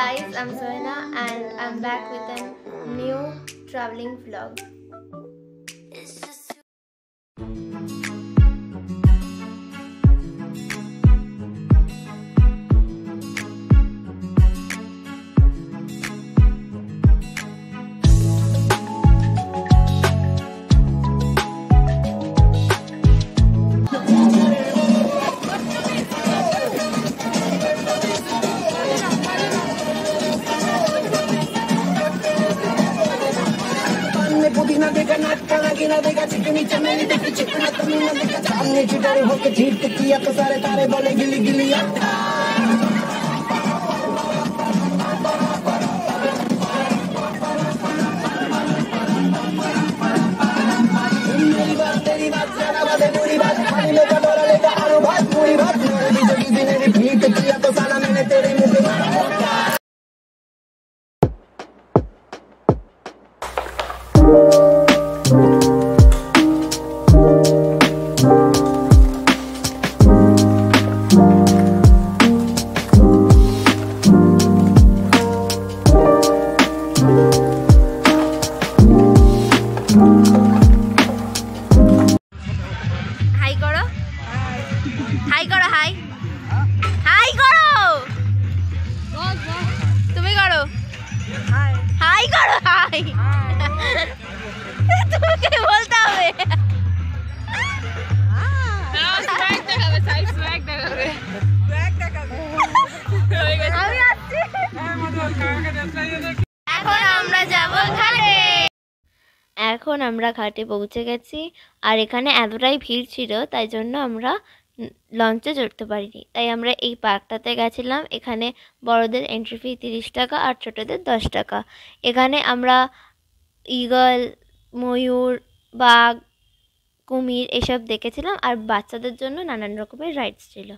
guys, I'm Sohina and I'm back with a new traveling vlog. पुदीना देखा नाटका गिना देखा चिकनी चमेली देखी चिकना तमीना देखा सामने चिटारे होके झीट किया तो सारे तारे बोले गिली गिली मेरी बात तेरी बात ज्यादा बात है पूरी बात खाली लेकर बोला लेकर आलू भात पूरी बात किसी ने रिपीट किया तो साला मैंने तेरे मुंह पे হাই করো হাই হাই করো তুমি করো হাই করো হাই তোমাকে বলতে হবে আমি আসছি এখন আমরা যাব ঘাটে। এখন আমরা ঘাটে পৌঁছে গেছি আর এখানে এতটাই ভিড় ছিল তাই জন্য আমরা লঞ্চে চড়তে পারিনি, তাই আমরা এই পার্কটাতে গেছিলাম। এখানে বড়দের এন্ট্রি ফি 30 টাকা আর ছোটদের 10 টাকা। এখানে আমরা ঈগল, ময়ূর, বাঘ, কুমির এসব দেখেছিলাম আর বাচ্চাদের জন্য নানান রকমের রাইডস ছিল।